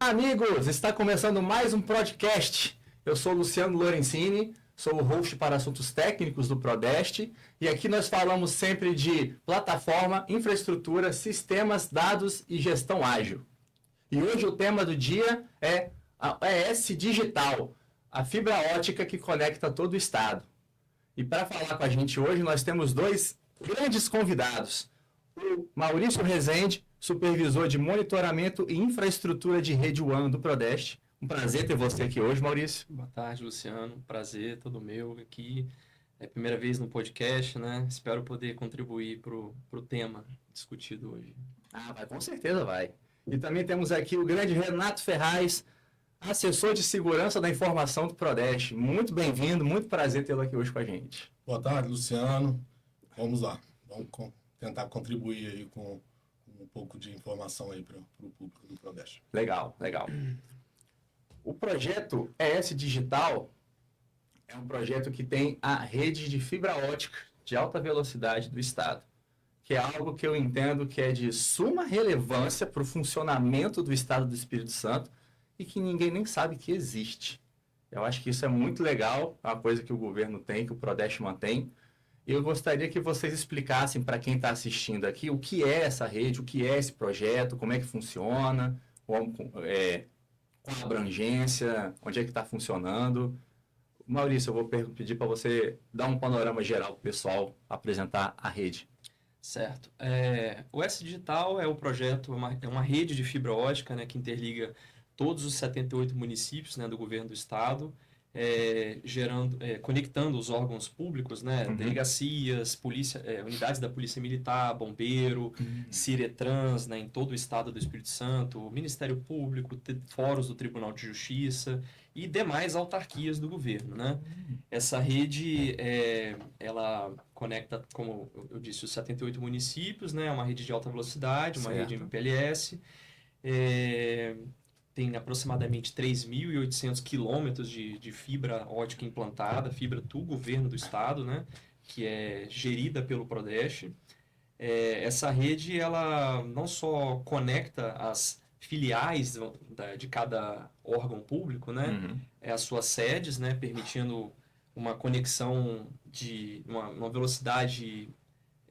Amigos, está começando mais um podcast. Eu sou Luciano Lorenzini, sou o host para assuntos técnicos do Prodeste e aqui nós falamos sempre de plataforma, infraestrutura, sistemas, dados e gestão ágil. E hoje o tema do dia é a ES Digital, a fibra ótica que conecta todo o estado. E para falar com a gente hoje nós temos dois grandes convidados. O Maurício Rezende, supervisor de monitoramento e infraestrutura de rede WAN do Prodeste. Um prazer ter você aqui hoje, Maurício. Boa tarde, Luciano. Prazer, todo meu aqui. É a primeira vez no podcast, né? Espero poder contribuir para o tema discutido hoje. Vai, com certeza vai. E também temos aqui o grande Renato Ferraz, assessor de segurança da informação do Prodeste. Muito bem-vindo, muito prazer tê-lo aqui hoje com a gente. Boa tarde, Luciano. Vamos lá. Vamos tentar contribuir aí com um pouco de informação aí para o público do Prodeste. Legal, legal. O projeto ES Digital é um projeto que tem a rede de fibra ótica de alta velocidade do estado, que é algo que eu entendo que é de suma relevância para o funcionamento do estado do Espírito Santo e que ninguém nem sabe que existe. Eu acho que isso é muito legal, é uma coisa que o governo tem, que o Prodeste mantém. Eu gostaria que vocês explicassem para quem está assistindo aqui o que é essa rede, o que é esse projeto, como é que funciona, qual a abrangência, onde é que está funcionando. Maurício, eu vou pedir para você dar um panorama geral para o pessoal apresentar a rede. Certo. O S Digital é um projeto, é uma rede de fibra ótica, né, que interliga todos os 78 municípios, né, do governo do estado, conectando os órgãos públicos, né, delegacias, unidades da Polícia Militar, Bombeiro, Ciretrans, né, em todo o estado do Espírito Santo, Ministério Público, fóruns do Tribunal de Justiça e demais autarquias do governo, né? Essa rede, ela conecta, como eu disse, os 78 municípios, né, uma rede de alta velocidade, uma rede MPLS, tem aproximadamente 3.800 quilômetros de fibra ótica implantada, fibra do governo do estado, né, que é gerida pelo Prodeste. Essa rede, ela não só conecta as filiais de cada órgão público, né, as suas sedes, né, permitindo uma conexão de uma velocidade,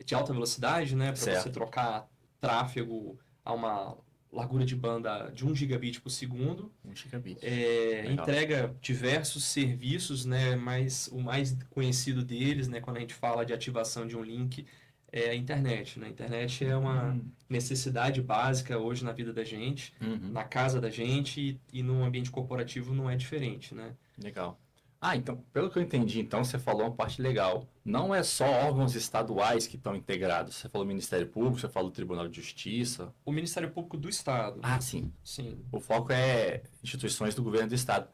de alta velocidade, né, para você trocar tráfego a uma largura de banda de 1 gigabit por segundo. 1 gigabit. Entrega diversos serviços, né, mas o mais conhecido deles, né, quando a gente fala de ativação de um link, é a internet. Né? A internet é uma necessidade básica hoje na vida da gente, na casa da gente e no ambiente corporativo não é diferente. Né? Legal. Então, pelo que eu entendi, então, você falou uma parte legal. Não é só órgãos estaduais que estão integrados. Você falou Ministério Público, você falou Tribunal de Justiça. O Ministério Público do Estado. Sim. Sim. O foco é instituições do governo do Estado,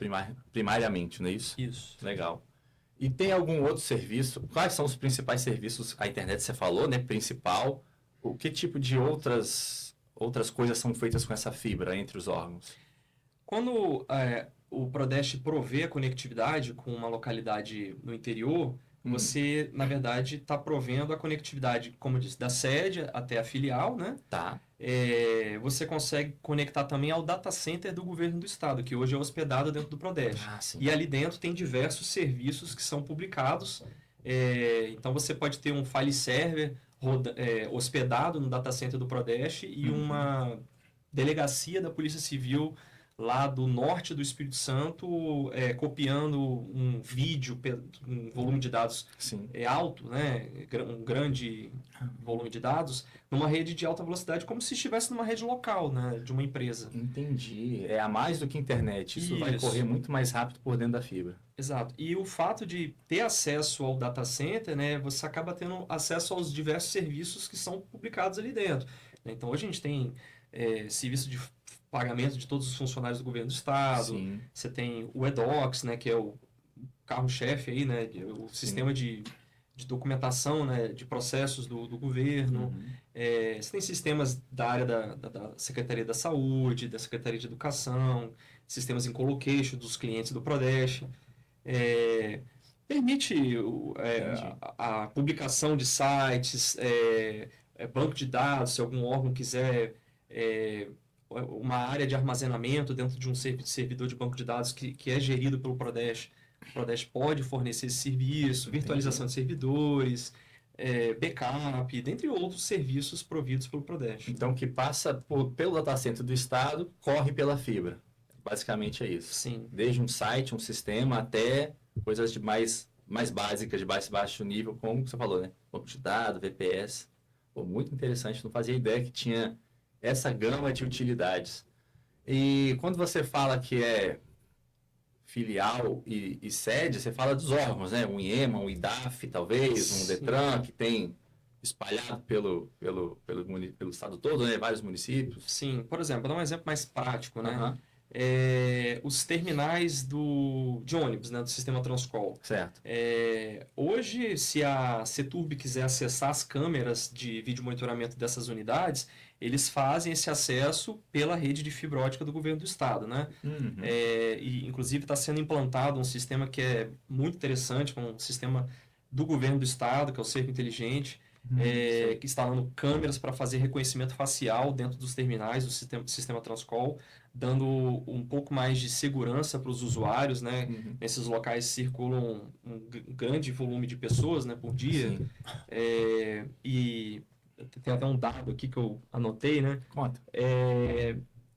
primariamente, não é isso? Isso. Legal. E tem algum outro serviço? Quais são os principais serviços? A internet você falou, né? Principal. O que tipo de outras coisas são feitas com essa fibra entre os órgãos? Quando o Prodeste provê a conectividade com uma localidade no interior, você, na verdade, está provendo a conectividade, como eu disse, da sede até a filial, né? Tá. Você consegue conectar também ao data center do governo do estado, que hoje é hospedado dentro do Prodeste. E ali dentro tem diversos serviços que são publicados. Então você pode ter um file server hospedado no data center do Prodeste e uma delegacia da Polícia Civil lá do norte do Espírito Santo, copiando um vídeo, um volume de dados alto, né, um grande volume de dados, numa rede de alta velocidade, como se estivesse numa rede local, né, de uma empresa. Entendi. É a mais do que internet. Isso vai correr muito mais rápido por dentro da fibra. Exato. E o fato de ter acesso ao data center, né, você acaba tendo acesso aos diversos serviços que são publicados ali dentro. Então, hoje a gente tem serviço de pagamento de todos os funcionários do governo do estado. Sim. Você tem o eDocs, né, que é o carro-chefe aí, né, o sistema de documentação, né, de processos do governo. Você tem sistemas da área da Secretaria da Saúde, da Secretaria de Educação, sistemas em colocation dos clientes do Prodeste. Permite a publicação de sites, banco de dados, se algum órgão quiser uma área de armazenamento dentro de um servidor de banco de dados que é gerido pelo Prodeste. O Prodeste pode fornecer esse serviço, virtualização de servidores, backup, dentre outros serviços providos pelo Prodeste. Então, que passa pelo datacenter do Estado, corre pela fibra. Basicamente é isso. Sim. Desde um site, um sistema, até coisas de mais básicas, de baixo nível, como você falou, né? Banco de dados, VPS. Pô, muito interessante, não fazia ideia que tinha essa gama de utilidades. E quando você fala que é filial e sede, você fala dos órgãos, né? Um IEMA, um IDAF, talvez, um Sim. DETRAN, que tem espalhado pelo estado todo, né? Vários municípios. Sim, por exemplo, vou dar um exemplo mais prático, né? Aham, Os terminais de ônibus, né? Do sistema Transcol. certo. Hoje, se a CETURB quiser acessar as câmeras de vídeo monitoramento dessas unidades, eles fazem esse acesso pela rede de fibra ótica do governo do estado, né? Uhum. E inclusive está sendo implantado um sistema que é muito interessante, um sistema do governo do estado, que é o Cerco Inteligente, Sei. que instalando câmeras para fazer reconhecimento facial dentro dos terminais do sistema Transcol, dando um pouco mais de segurança para os usuários, né? Uhum. Nesses locais circulam um grande volume de pessoas, né, por dia. Sim. E tem até um dado aqui que eu anotei, né? Conta.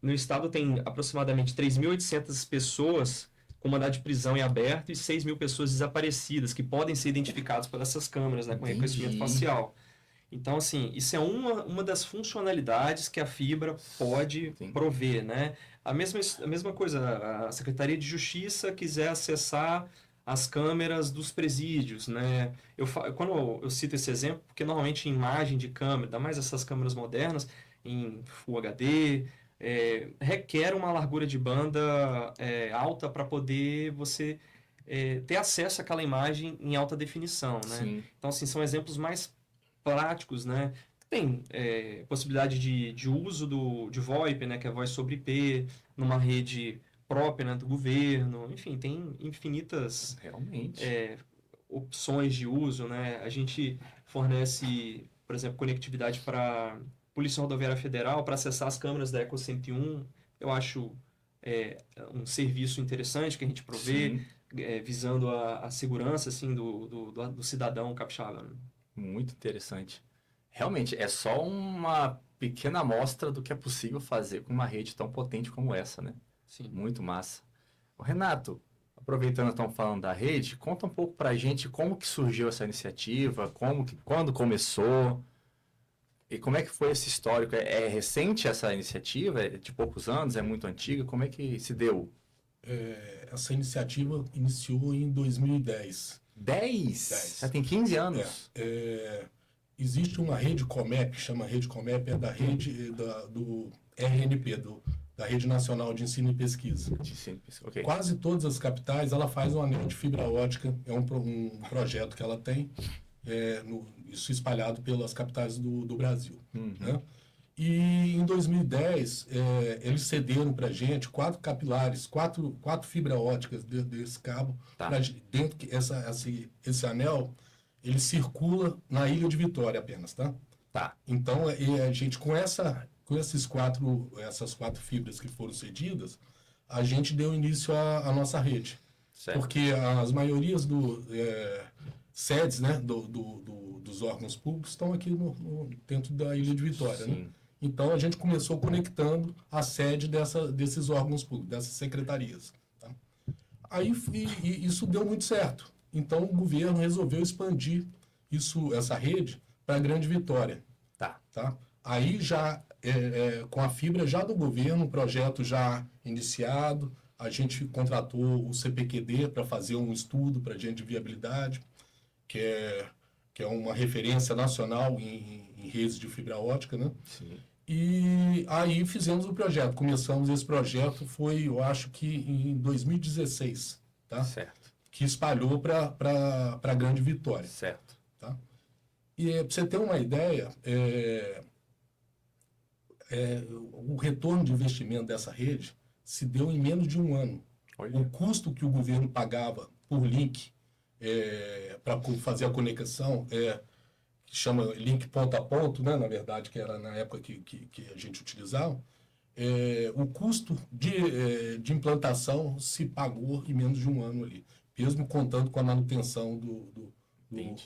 No estado tem aproximadamente 3.800 pessoas com mandado de prisão em aberto e 6.000 pessoas desaparecidas que podem ser identificadas por essas câmeras, né, com Entendi. reconhecimento facial. Então, assim, isso é uma das funcionalidades que a fibra pode Sim. prover, né? A mesma coisa, a Secretaria de Justiça quiser acessar as câmeras dos presídios, né? Quando eu cito esse exemplo, porque normalmente em imagem de câmera, ainda mais essas câmeras modernas, em Full HD, requer uma largura de banda alta para poder você ter acesso àquela imagem em alta definição, né? Sim. Então, assim, são exemplos mais práticos, né? Tem possibilidade de uso de VoIP, né? Que é voz sobre IP, numa rede própria, né, do governo. Enfim, tem infinitas Realmente. opções de uso, né? A gente fornece, por exemplo, conectividade para Polícia Rodoviária Federal para acessar as câmeras da Eco 101. Eu acho um serviço interessante que a gente provê, Sim. visando a segurança assim, do cidadão capixaba, né? Muito interessante. Realmente, é só uma pequena amostra do que é possível fazer com uma rede tão potente como essa, né? Sim. Muito massa. Ô, Renato, aproveitando que estamos falando da rede, conta um pouco pra gente como que surgiu essa iniciativa, quando começou e como é que foi esse histórico. É recente essa iniciativa? É de poucos anos? É muito antiga? Como é que se deu? Essa iniciativa iniciou em 2010. 10? Já tem 15 anos. Existe uma rede Comep, chama Rede Comep, é da rede do RNP, da Rede Nacional de Ensino e Pesquisa. Okay. Quase todas as capitais, ela faz um anel de fibra ótica, é um projeto que ela tem, isso espalhado pelas capitais do Brasil. Uhum. Né? E em 2010, eles cederam para a gente 4 capilares, quatro fibra óticas desse cabo, Tá. dentro que esse anel, ele circula na Ilha de Vitória apenas, tá? Tá. Então, a gente, com essas 4 fibras que foram cedidas, a gente deu início à nossa rede. Certo. Porque as maiorias sedes, né, dos órgãos públicos estão aqui dentro da Ilha de Vitória, Sim. né? Então, a gente começou conectando a sede desses órgãos públicos, dessas secretarias. Tá? Aí, isso deu muito certo. Então, o governo resolveu expandir essa rede para a Grande Vitória. Tá. Aí, já com a fibra já do governo, um projeto já iniciado, a gente contratou o CPQD para fazer um estudo para gente de viabilidade, que é uma referência nacional em redes de fibra ótica, né? Sim. E aí fizemos o projeto. Começamos esse projeto, eu acho que em 2016, tá? Certo. Que espalhou para a Grande Vitória. Certo. Tá? E para você ter uma ideia, o retorno de investimento dessa rede se deu em menos de um ano. Olha. O custo que o governo pagava por link para fazer a conexão, que chama link ponto a ponto, né, na verdade, que era na época que a gente utilizava, o custo de implantação se pagou em menos de um ano ali, mesmo contando com a manutenção do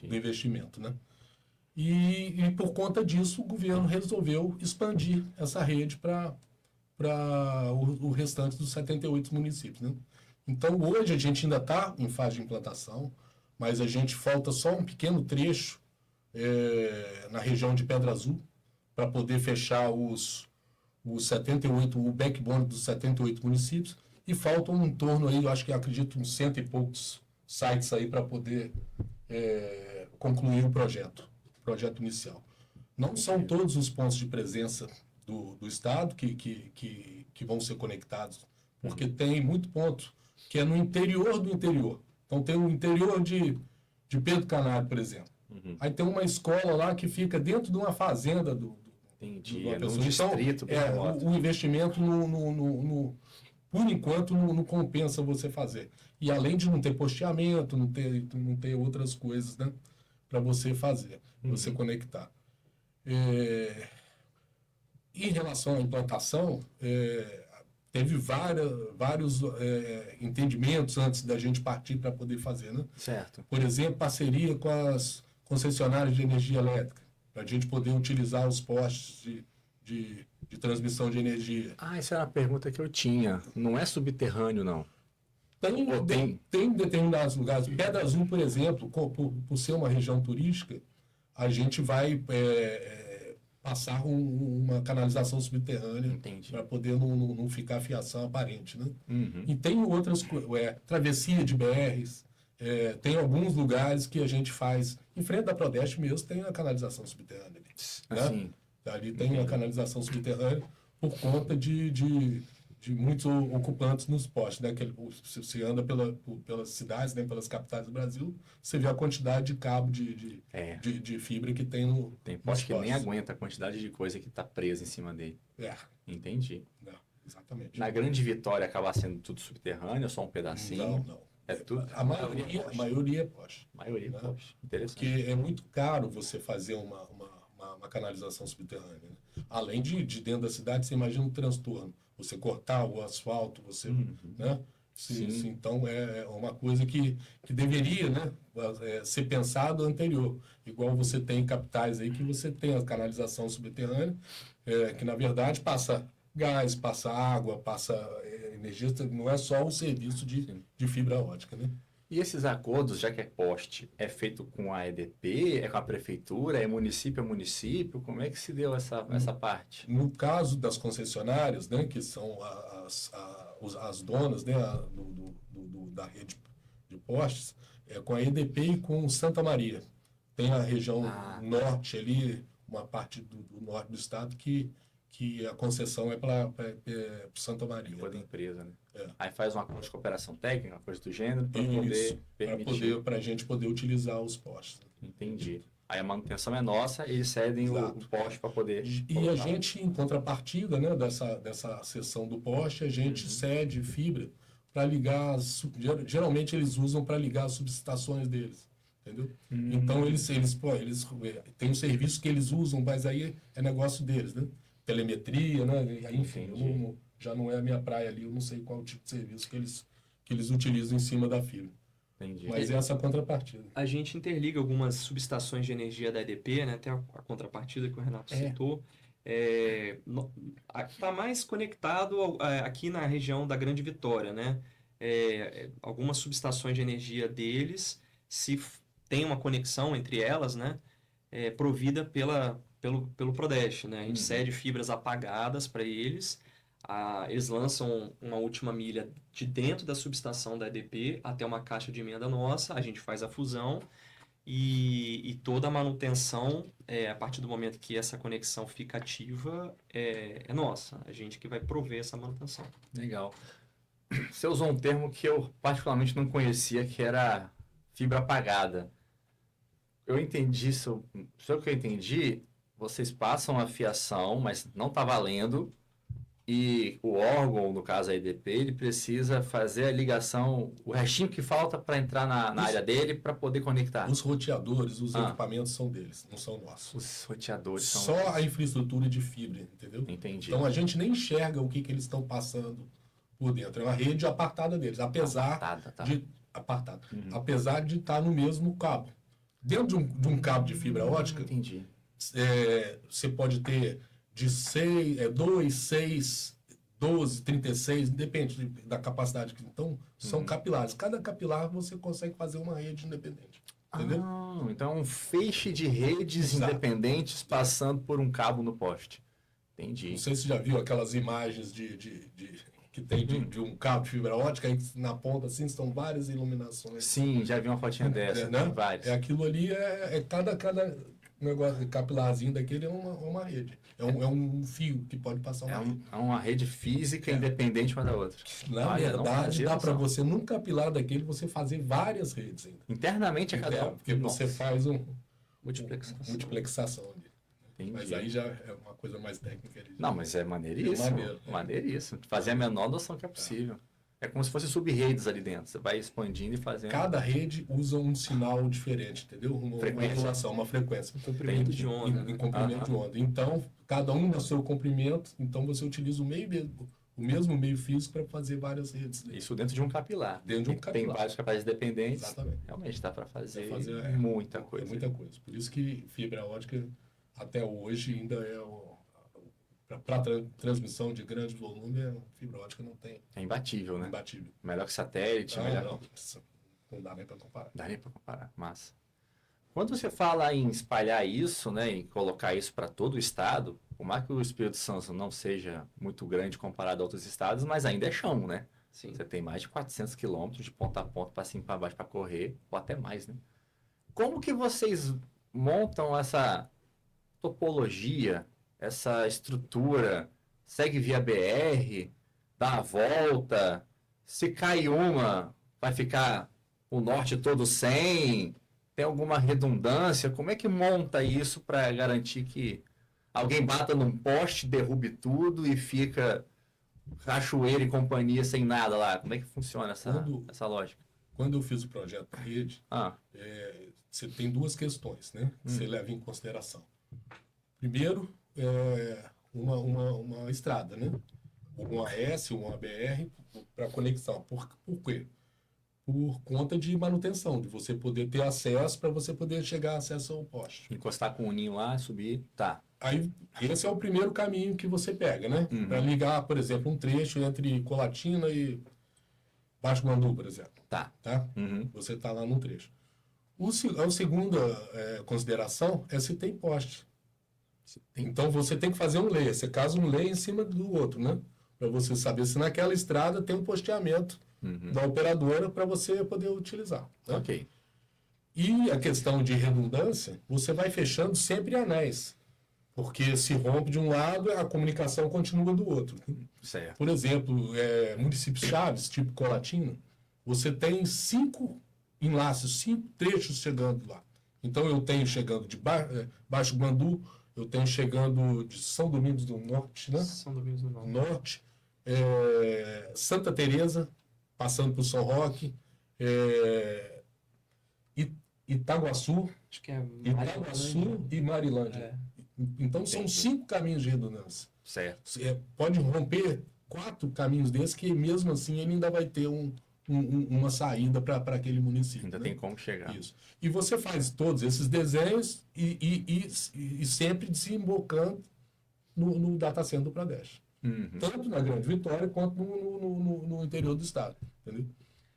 investimento, né? E por conta disso, o governo resolveu expandir essa rede para o restante dos 78 municípios, né? Então, hoje a gente ainda está em fase de implantação, mas a gente falta só um pequeno trecho na região de Pedra Azul para poder fechar os 78, o backbone dos 78 municípios, e faltam em torno aí, eu acho que acredito, uns 100 e poucos sites aí para poder concluir o projeto inicial. Não são todos os pontos de presença do Estado que vão ser conectados, porque tem muito ponto que é no interior do interior. Então tem o interior de Pedro Canário, por exemplo. Aí tem uma escola lá que fica dentro de uma fazenda do Entendi. uma É pessoa. num distrito. Então, o investimento, por enquanto, não compensa você fazer. E além de não ter posteamento, não ter outras coisas, né, para você fazer, você conectar. Em relação à implantação, teve vários entendimentos antes da gente partir para poder fazer, né? Certo. Por exemplo, parceria com as concessionárias de energia elétrica, para a gente poder utilizar os postes de transmissão de energia. Essa é uma pergunta que eu tinha. Não é subterrâneo, não. Tem determinados lugares. Pedra Azul, por exemplo, por ser uma região turística, a gente vai passar uma canalização subterrânea para poder não ficar fiação aparente, né? E tem outras coisas, travessia de BRs, tem alguns lugares que a gente faz, em frente da Prodeste mesmo, tem a canalização subterrânea ali. Né? Ali tem uma canalização subterrânea por conta de muitos ocupantes nos postes, né? Você anda pelas cidades, né? Pelas capitais do Brasil, você vê a quantidade de cabo de fibra que tem no Tem poste que nem aguenta a quantidade de coisa que está presa em cima dele. Entendi. Exatamente. Na Grande Vitória acaba sendo tudo subterrâneo, só um pedacinho? Não. É tudo? A maioria é poste. A maioria é poste. Interessante. Porque é muito caro você fazer uma canalização subterrânea. Né? Além de dentro da cidade, você imagina um transtorno. Você cortar o asfalto, você... Né? Sim. Então, é uma coisa que deveria, né, ser pensado anterior. Igual você tem em capitais aí, que você tem a canalização subterrânea, que, na verdade, passa gás, passa água, passa energia, não é só o serviço de fibra ótica, né? E esses acordos, já que é poste, é feito com a EDP, é com a prefeitura, é município a município? Como é que se deu essa parte? No caso das concessionárias, né, que são as donas, né, da rede de postes, com a EDP e com Santa Maria. Tem a região norte ali, uma parte do norte do estado que a concessão é para Santa Maria. Toda empresa, né? Aí faz um acordo de cooperação técnica, uma coisa do gênero, para poder permitir. Para a gente poder utilizar os postes. Entendi. Aí a manutenção é nossa, eles cedem o poste para poder... E a gente, em contrapartida, né, dessa seção do poste, a gente cede fibra para ligar... Geralmente eles usam para ligar as subestações deles. Entendeu? Então eles têm um serviço que eles usam, mas aí é negócio deles, né? Telemetria, né? Enfim, já não é a minha praia ali, eu não sei qual tipo de serviço que eles utilizam em cima da fibra. Entendi. Mas é essa contrapartida. A gente interliga algumas subestações de energia da EDP, né? Até a contrapartida que o Renato citou. Está mais conectado aqui na região da Grande Vitória, né? Algumas subestações de energia deles, se tem uma conexão entre elas, né? Provida pelo Prodeste, né? A gente cede fibras apagadas para eles. Eles lançam uma última milha de dentro da subestação da EDP até uma caixa de emenda nossa, a gente faz a fusão e toda a manutenção, a partir do momento que essa conexão fica ativa, é nossa. A gente que vai prover essa manutenção. Legal. Você usou um termo que eu particularmente não conhecia, que era fibra apagada. Eu entendi isso. Só que eu entendi, vocês passam a fiação, mas não está valendo. e o órgão, no caso a EDP, ele precisa fazer a ligação, o restinho que falta para entrar na área dele para poder conectar. Os roteadores, os equipamentos são deles, não são nossos. Os roteadores são... Só a infraestrutura de fibra, entendeu? Entendi. Então a gente nem enxerga o que eles estão passando por dentro. É uma rede apartada deles, apesar de apesar de estar no mesmo cabo. Dentro de um cabo de fibra ótica, Entendi. Você pode ter de 2, 6, 12, 36, depende da capacidade. Então, são capilares. Cada capilar você consegue fazer uma rede independente. Entendeu? Então, um feixe de redes independentes passando por um cabo no poste. Entendi. Não sei se você já viu aquelas imagens que tem de um cabo de fibra ótica, aí na ponta assim estão várias iluminações. Sim, já vi uma fotinha dessa, né? tem várias. Aquilo ali cada negócio capilarzinho daquele é uma rede. É um fio que pode passar uma rede. É uma rede física independente uma da outra. Na verdade, dá para você, num capilar daquele, você fazer várias redes ainda. Internamente a cada um. Porque você faz multiplexação ali. Entendi. Mas aí já é uma coisa mais técnica. Não, mas é maneiríssimo. Maneiríssimo. Fazer a menor noção que é possível. É como se fosse sub-redes ali dentro. Você vai expandindo e fazendo. Cada rede usa um sinal diferente, entendeu? Uma regulação, uma frequência. Comprimento de onda. Em comprimento de onda. Então, cada um no seu comprimento, então você utiliza o mesmo meio físico para fazer várias redes. Isso dentro de um capilar. Dentro de um capilar. Tem vários capilares dependentes. Exatamente. Realmente dá para fazer muita coisa. Muita coisa. Por isso que fibra ótica, até hoje, ainda é para transmissão de grande volume, a fibra ótica não tem. É imbatível, né? Imbatível. Melhor que satélite, melhor. Não dá nem para comparar. Dá nem para comparar, massa. Quando você fala em espalhar isso, né, em colocar isso para todo o estado, por mais que o Espírito Santo não seja muito grande comparado a outros estados, mas ainda é chão, né? Sim. Você tem mais de 400 quilômetros de ponta a ponta para cima e para baixo para correr, ou até mais, né? Como que vocês montam essa topologia, essa estrutura? Segue via BR, dá a volta, se cai uma, vai ficar o norte todo sem? Tem alguma redundância? Como é que monta isso para garantir que alguém bata num poste, derrube tudo e fica Cachoeira e companhia sem nada lá? Como é que funciona essa lógica? Quando eu fiz o projeto da rede, você tem duas questões, né? Que você leva em consideração. Primeiro, uma estrada, né? Uma AS, uma BR para conexão. Por quê? Por conta de manutenção, de você poder ter acesso para você poder chegar acesso ao poste. Encostar com o ninho lá, subir, tá. Aí, esse é o primeiro caminho que você pega, né? Para ligar, por exemplo, um trecho entre Colatina e Baixo Guandu, por exemplo. Tá. Você está lá num trecho. A segunda consideração é se tem poste. Então, você tem que fazer um layer. Você casa um layer em cima do outro, né? Para você saber se naquela estrada tem um posteamento da operadora para você poder utilizar. Né? Ok. E a questão de redundância, você vai fechando sempre anéis. Porque se rompe de um lado, a comunicação continua do outro. Certo. Por exemplo, municípios chaves, tipo Colatina, você tem 5 enlaces, 5 trechos chegando lá. Então, eu tenho chegando de Baixo Guandu, eu tenho chegando de São Domingos do Norte, né? São Domingos do Norte. Santa Teresa, passando por São Roque, Itaguaçu, acho que é Itaguaçu e Marilândia. Então, são 5 caminhos de redundância. Certo. Pode romper 4 caminhos desses, que mesmo assim ele ainda vai ter uma saída para aquele município. Ainda né? tem como chegar. Isso. E você faz todos esses desenhos e sempre desembocando no data center do Pradeste. Tanto na Grande Vitória quanto no interior do estado. Entendeu?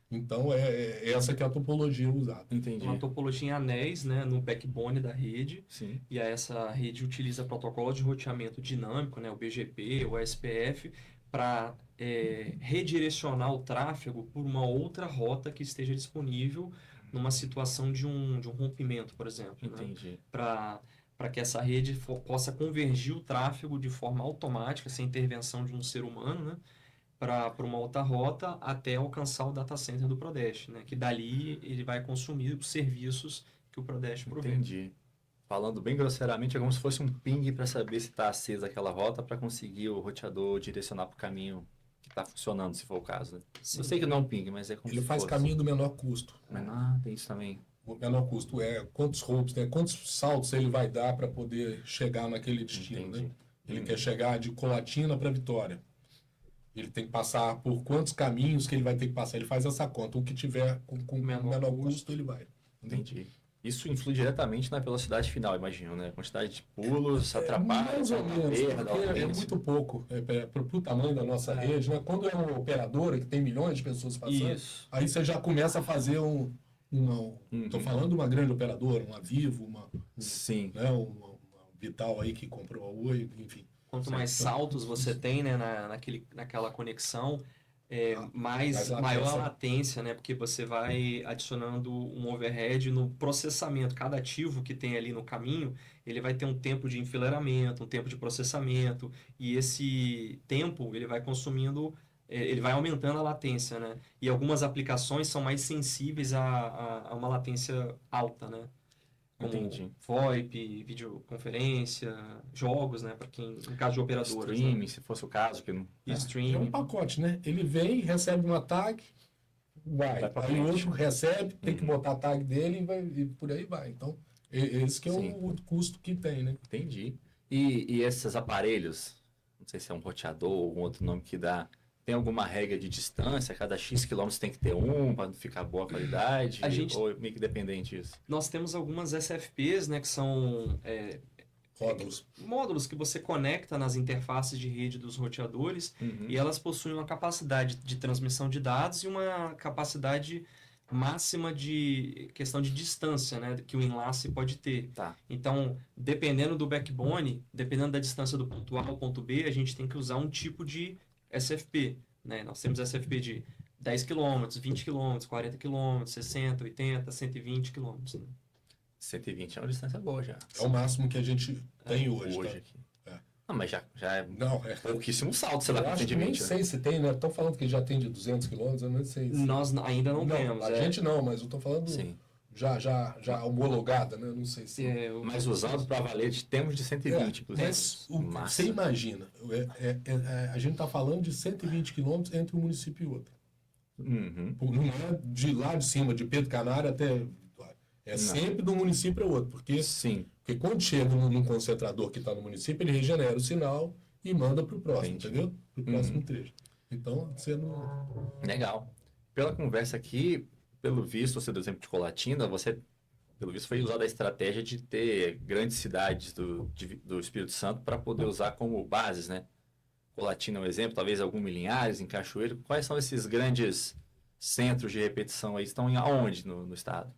Então, essa que é a topologia usada. Entendi. Uma topologia em anéis, né, no backbone da rede. Sim. E aí essa rede utiliza protocolo de roteamento dinâmico, né, o BGP, o SPF, para redirecionar o tráfego por uma outra rota que esteja disponível numa situação de um rompimento, por exemplo. Entendi. Né, para que essa rede possa convergir o tráfego de forma automática, sem intervenção de um ser humano, né, para uma outra rota até alcançar o data center do Prodeste, né? Que dali ele vai consumir os serviços que o Prodeste provê. Entendi. falando bem grosseiramente, é como se fosse um ping para saber se está acesa aquela rota para conseguir o roteador direcionar para o caminho que está funcionando, se for o caso, né? Sim. Eu sei que não é um ping, mas é como Ele se faz fosse. caminho do menor custo. Mas tem isso também. O menor custo é quantos roubos, né? Quantos saltos ele vai dar para poder chegar naquele destino, né? Entendi. Ele quer chegar de Colatina para Vitória. Ele tem que passar por quantos caminhos que ele vai ter que passar. Ele faz essa conta. O que tiver com menor custo, ele vai. Entendi. Isso influi diretamente na velocidade final, imagino, né? A quantidade de pulos, atrapalha, Mais ou menos, perda, porque é latência. muito pouco para o tamanho da nossa rede, né? Quando é uma operadora que tem milhões de pessoas passando, Isso. aí você já começa a fazer estou falando de uma grande operadora, uma Vivo, Sim. uma Vital aí que comprou a Oi, enfim. Quanto mais saltos você tem, né, naquela conexão, maior a latência, né? Porque você vai adicionando um overhead no processamento. Cada ativo que tem ali no caminho, ele vai ter um tempo de enfileiramento, um tempo de processamento, e esse tempo ele vai consumindo, ele vai aumentando a latência, né? E algumas aplicações são mais sensíveis a uma latência alta, né? Como Entendi. VoIP, videoconferência, jogos, né? Para quem, no caso de operadoras, Streaming, né? se fosse o caso, que não. E É um streaming. pacote, né? Ele vem, recebe uma tag, vai. pra Aí o frente. outro recebe, tem que botar a tag dele e por aí vai. Então, esse que é Sim. o custo que tem, né? Entendi. E esses aparelhos, não sei se é um roteador ou algum outro nome que dá, tem alguma regra de distância? Cada X quilômetros tem que ter um para ficar boa a qualidade? A gente- Ou é meio que dependente disso? Nós temos algumas SFPs, né? Que são Rótulos. módulos que você conecta nas interfaces de rede dos roteadores e elas possuem uma capacidade de transmissão de dados e uma capacidade máxima de questão de distância, né, que o enlace pode ter. Tá. Então, dependendo do backbone, dependendo da distância do ponto A ao ponto B, a gente tem que usar um tipo de SFP, né? Nós temos SFP de 10 km, 20 km, 40 km, 60, 80, 120 km. Né? 120 é uma distância boa já. É o máximo que a gente tem hoje. Tá? aqui. É. Não, mas já é Não, pouquíssimo salto, sei eu lá, com acho que nem 120. Né? sei se tem, né? Estão falando que já tem de 200 quilômetros, eu não sei. Nós ainda não temos. A gente não, mas eu estou falando Sim. já homologada, né? Não sei se... Mas usando para valer, temos de 120, inclusive. Mas Massa. você imagina, a gente está falando de 120 quilômetros entre um município e outro. Uhum. Não é de lá de cima, de Pedro Canário até Vitória. É sempre de um município para outro. Porque quando chega num concentrador que está no município, ele regenera o sinal e manda para o próximo, entendeu? Para o próximo trecho. Então, você não... Legal. Pela conversa aqui, pelo visto, você deu exemplo de Colatina, você, pelo visto, foi usada a estratégia de ter grandes cidades do Espírito Santo para poder usar como bases, né? Colatina é um exemplo, talvez algum em Linhares, em Cachoeiro. Quais são esses grandes centros de repetição aí? Estão aonde no estado?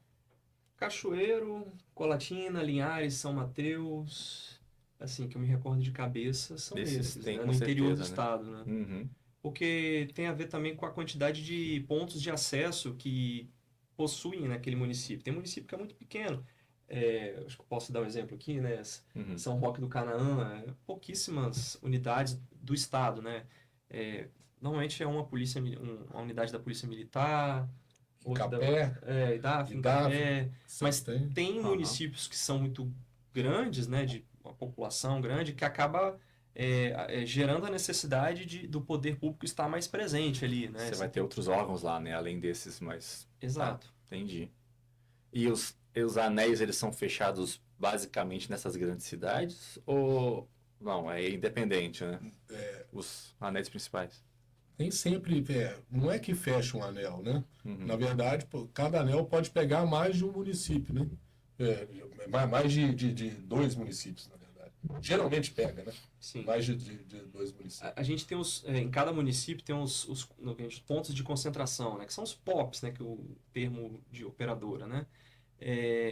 Cachoeiro, Colatina, Linhares, São Mateus, assim, que eu me recordo de cabeça, são esses, tem, né? com No interior do certeza, né? estado, né? Uhum. Porque tem a ver também com a quantidade de pontos de acesso que possuem naquele município. Tem município que é muito pequeno. Acho que eu posso dar um exemplo aqui, né? São Roque do Canaã, pouquíssimas unidades do estado, né? Normalmente é uma unidade da Polícia Militar, IDAF, Incapé, mas tem municípios que são muito grandes, né? De uma população grande, que acaba gerando a necessidade do poder público estar mais presente ali, né? Você vai ter outros órgãos lá, né? Além desses, mas... Exato. Entendi. E os anéis, eles são fechados basicamente nessas grandes cidades? Ou não, é independente, né? Os anéis principais. Tem sempre... não é que fecha um anel, né? Uhum. Na verdade, cada anel pode pegar mais de um município, né? Mais de 2 municípios, na verdade. Geralmente pega, né? Sim. Mais de 2 municípios. A gente tem em cada município tem os pontos de concentração, né? Que são os POPs, né? Que é o termo de operadora, né?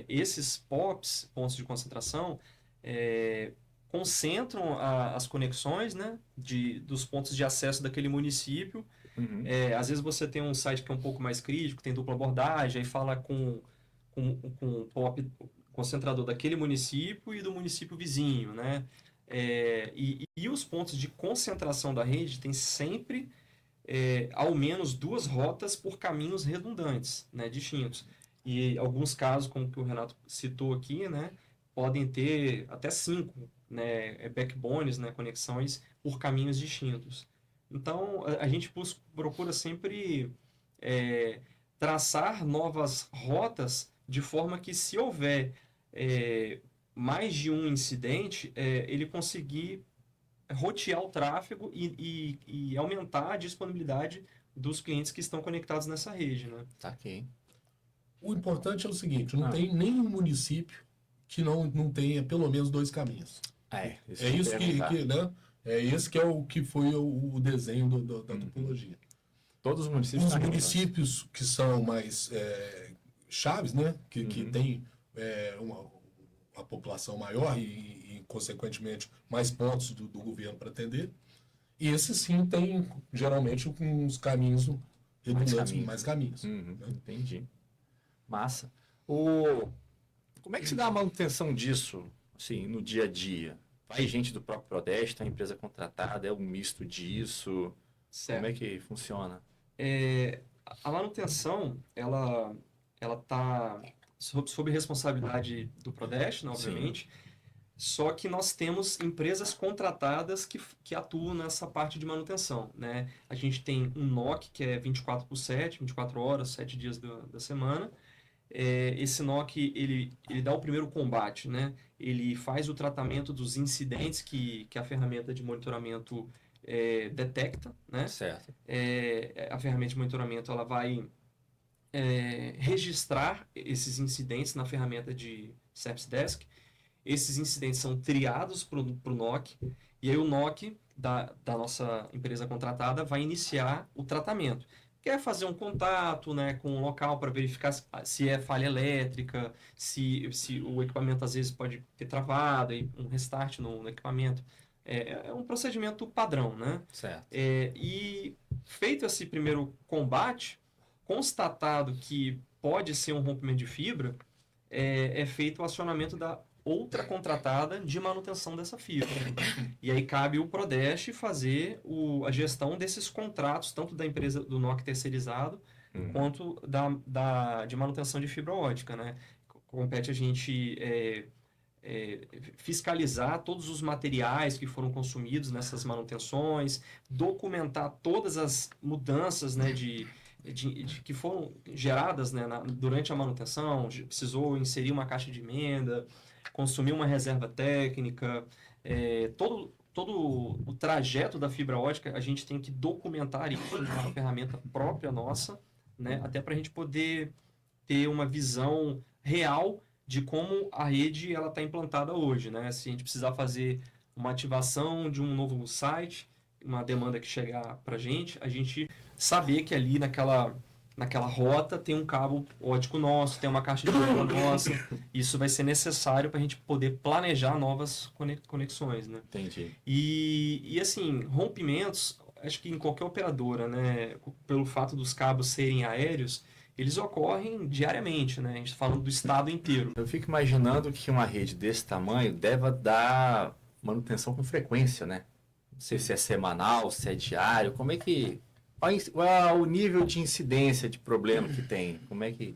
Esses POPs, pontos de concentração, concentram as conexões, né? Dos pontos de acesso daquele município. Uhum. Às vezes você tem um site que é um pouco mais crítico, tem dupla abordagem, aí fala com o POP concentrador daquele município e do município vizinho, né? E os pontos de concentração da rede tem sempre ao menos 2 rotas por caminhos redundantes, né, distintos. E alguns casos, como que o Renato citou aqui, né, podem ter até 5, né, backbones, né, conexões por caminhos distintos. Então, a gente procura sempre traçar novas rotas de forma que, se houver mais de um incidente, ele conseguir rotear o tráfego e aumentar a disponibilidade dos clientes que estão conectados nessa rede, né? Tá aqui. O importante é o seguinte, não tem nenhum município que não tenha pelo menos 2 caminhos. Isso É que eu isso ia que, perguntar. né? É esse que é o que foi o desenho da topologia. Todos os municípios Os estão municípios que são mais chaves, né? Que tem uma população maior e, consequentemente, mais pontos do governo para atender. E esses sim tem, geralmente, uns caminhos redundantes, mais caminhos. Né? Entendi. Massa. Como é que se dá a manutenção disso, assim, no dia a dia? Vai gente do próprio Prodeste, a empresa contratada, é um misto disso? Certo. Como é que funciona? A manutenção, ela está sob responsabilidade do Prodeste, né, obviamente. Só que nós temos empresas contratadas que atuam nessa parte de manutenção, né? A gente tem um NOC, que é 24/7, 24 horas, 7 dias da semana. Esse NOC, ele dá o primeiro combate, né? Ele faz o tratamento dos incidentes que a ferramenta de monitoramento detecta, né? Certo. A ferramenta de monitoramento, ela vai registrar esses incidentes na ferramenta de Service Desk. Esses incidentes são triados para o NOC, e aí o NOC da nossa empresa contratada vai iniciar o tratamento. Quer fazer um contato, né, com o local para verificar se é falha elétrica, se o equipamento às vezes pode ter travado, e um restart no equipamento. É um procedimento padrão, né? Certo. E feito esse primeiro combate, constatado que pode ser um rompimento de fibra, é feito o acionamento da outra contratada de manutenção dessa fibra. E aí cabe o Prodeste fazer a gestão desses contratos, tanto da empresa do NOC terceirizado, quanto de manutenção de fibra ótica, né? Compete a gente fiscalizar todos os materiais que foram consumidos nessas manutenções, documentar todas as mudanças, né, que foram geradas, né, durante a manutenção. Precisou inserir uma caixa de emenda, consumir uma reserva técnica, todo o trajeto da fibra ótica a gente tem que documentar isso numa ferramenta própria nossa, né, até para a gente poder ter uma visão real de como a rede ela está implantada hoje, né? Se a gente precisar fazer uma ativação de um novo site, uma demanda que chegar para a gente saber que ali naquela rota tem um cabo ótico nosso, tem uma caixa de emenda nossa. Isso vai ser necessário para a gente poder planejar novas conexões, né? Entendi. E assim, rompimentos, acho que em qualquer operadora, né? Pelo fato dos cabos serem aéreos, eles ocorrem diariamente, né? A gente está falando do estado inteiro. Eu fico imaginando que uma rede desse tamanho deva dar manutenção com frequência, né? Não sei se é semanal, se é diário, como é que... Qual é o nível de incidência de problema que tem? Como é que...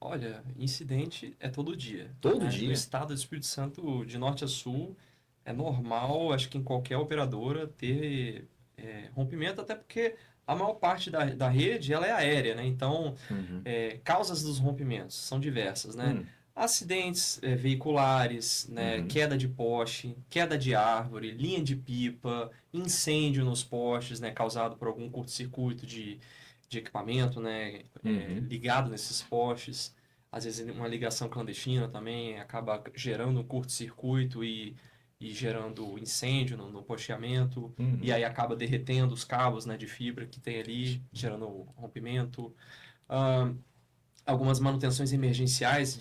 Olha, incidente é todo dia. Todo né? dia? No estado do Espírito Santo, de norte a sul, é normal, acho que em qualquer operadora, ter rompimento, até porque a maior parte da rede ela é aérea, né? Então, causas dos rompimentos são diversas, né? Acidentes veiculares, né? Queda de poste, queda de árvore, linha de pipa, incêndio nos postes, né? Causado por algum curto-circuito de equipamento, né? Ligado nesses postes. Às vezes uma ligação clandestina também acaba gerando um curto-circuito e gerando incêndio no posteamento, e aí acaba derretendo os cabos, né, de fibra que tem ali, gerando rompimento. Algumas manutenções emergenciais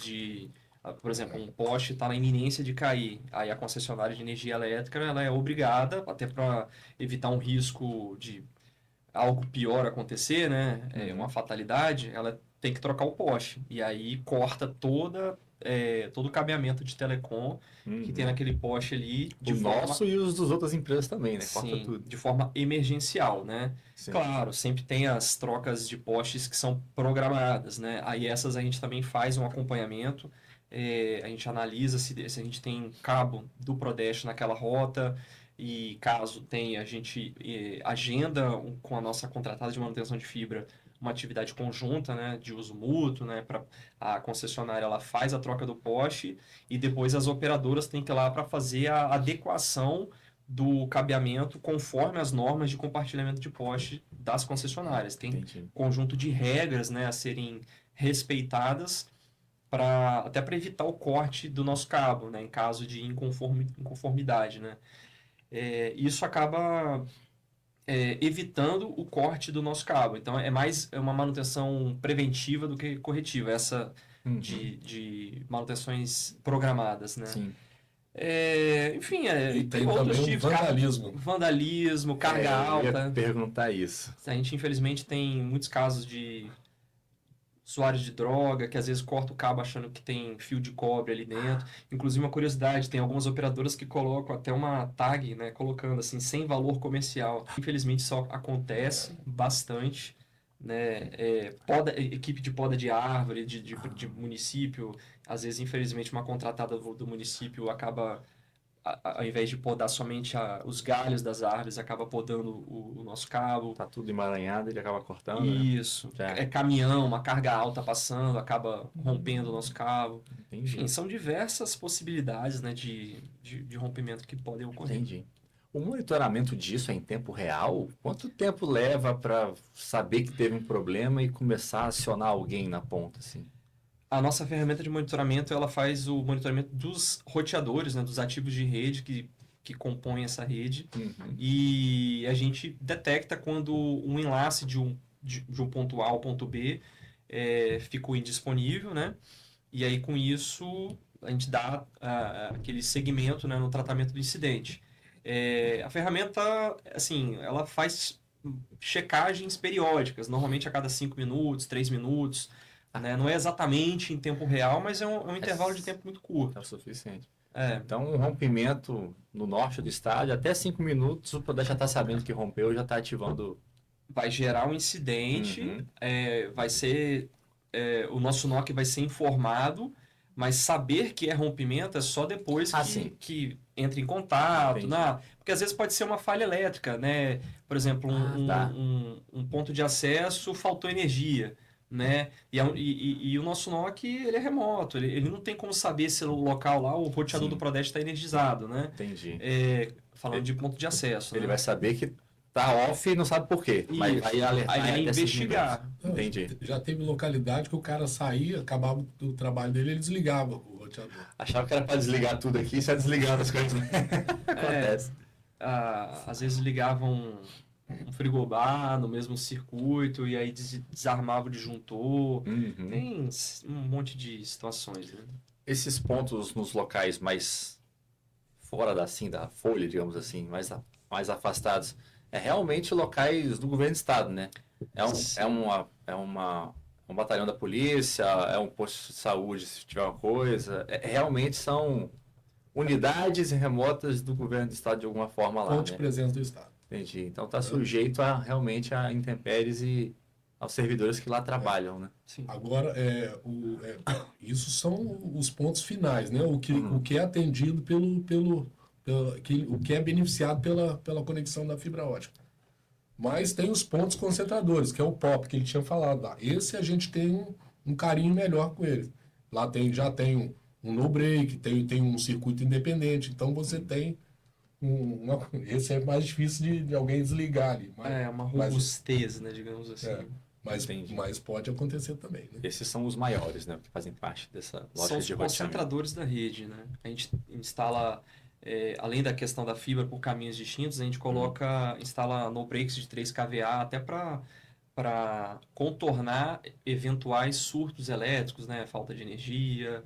por exemplo, um poste está na iminência de cair, aí a concessionária de energia elétrica ela é obrigada, até para evitar um risco de algo pior acontecer, né, uma fatalidade, ela tem que trocar o poste, e aí corta todo o cabeamento de telecom que tem naquele poste ali. Nosso e os dos outras empresas também, né? Corta Sim, tudo. de forma emergencial, né? Sim. Claro, sempre tem as trocas de postes que são programadas, né? Aí essas a gente também faz um acompanhamento, a gente analisa se a gente tem cabo do Prodeste naquela rota, e caso tenha, a gente agenda com a nossa contratada de manutenção de fibra uma atividade conjunta, né, de uso mútuo, né, para a concessionária ela faz a troca do poste e depois as operadoras têm que ir lá para fazer a adequação do cabeamento conforme as normas de compartilhamento de poste das concessionárias. Tem Entendi. conjunto de regras, né, a serem respeitadas até para evitar o corte do nosso cabo, né, em caso de inconformidade, né. Isso acaba evitando o corte do nosso cabo. Então, é uma manutenção preventiva do que corretiva, essa de manutenções programadas, né? Sim. Enfim, E tem outros também o tipos, vandalismo, carga Eu ia alta. perguntar isso. A gente, infelizmente, tem muitos casos de usuários de droga, que às vezes corta o cabo achando que tem fio de cobre ali dentro. Inclusive, uma curiosidade, tem algumas operadoras que colocam até uma tag, né, colocando assim, sem valor comercial. Infelizmente, isso acontece bastante, né? Equipe de poda de árvore, de município, às vezes, infelizmente, uma contratada do município acaba, ao invés de podar somente os galhos das árvores, acaba podando o nosso cabo. Tá tudo emaranhado, ele acaba cortando, né? Isso. Já. Caminhão, uma carga alta passando, acaba rompendo o nosso cabo. Entendi. Enfim, são diversas possibilidades, né, de rompimento que podem ocorrer. Entendi. O monitoramento disso é em tempo real? Quanto tempo leva para saber que teve um problema e começar a acionar alguém na ponta, assim? A nossa ferramenta de monitoramento, ela faz o monitoramento dos roteadores, né, dos ativos de rede que compõem essa rede. E a gente detecta quando um enlace de um ponto A ao ponto B ficou indisponível, né? E aí, com isso, a gente dá aquele segmento, né, no tratamento do incidente. A ferramenta, assim, ela faz checagens periódicas, normalmente a cada 5 minutos, 3 minutos, né? Não é exatamente em tempo real, mas é um intervalo de tempo muito curto. É o suficiente. Então, um rompimento no norte do estádio, até 5 minutos, o Prodeste já está sabendo que rompeu, já está ativando. Vai gerar um incidente, vai ser... o nosso NOC vai ser informado, mas saber que é rompimento é só depois que entra em contato. Porque às vezes pode ser uma falha elétrica, né? Por exemplo, um ponto de acesso faltou energia, né? E o nosso NOC, ele é remoto, ele não tem como saber se o local lá, o roteador do Prodeste está energizado, né? Entendi. Falando de ponto de acesso. Ele vai saber que tá off e não sabe por quê. Mas vai alertar. Aí vai investigar. Entendi. Já teve localidade que o cara saía, acabava o trabalho dele, ele desligava o roteador. Achava que era para desligar tudo aqui e só desligando as coisas. Acontece. Às vezes ligavam um frigobar no mesmo circuito e aí desarmava o disjuntor. Tem um monte de situações, né? Esses pontos nos locais mais fora da folha, digamos assim, mais afastados, realmente locais do governo do estado, né? Um batalhão da polícia, é um posto de saúde se tiver uma coisa. Realmente são unidades remotas do governo do estado de alguma forma lá, Fonte de presença do estado. Entendi. Então está sujeito realmente a intempéries e aos servidores que lá trabalham, né? Sim. Agora, isso são os pontos finais, né? O que é atendido o que é beneficiado pela conexão da fibra ótica. Mas tem os pontos concentradores, que é o POP, que ele tinha falado lá. Esse a gente tem um carinho melhor com ele. Lá já tem um no-break, tem um circuito independente. Então você tem esse é mais difícil de alguém desligar ali. Uma robustez, né, digamos assim. Mas pode acontecer também, né? Esses são os maiores, né? Que fazem parte dessa loja de São os concentradores da rede, né? A gente instala... além da questão da fibra por caminhos distintos, a gente instala no-breaks de 3 kVA até para contornar eventuais surtos elétricos, né? Falta de energia,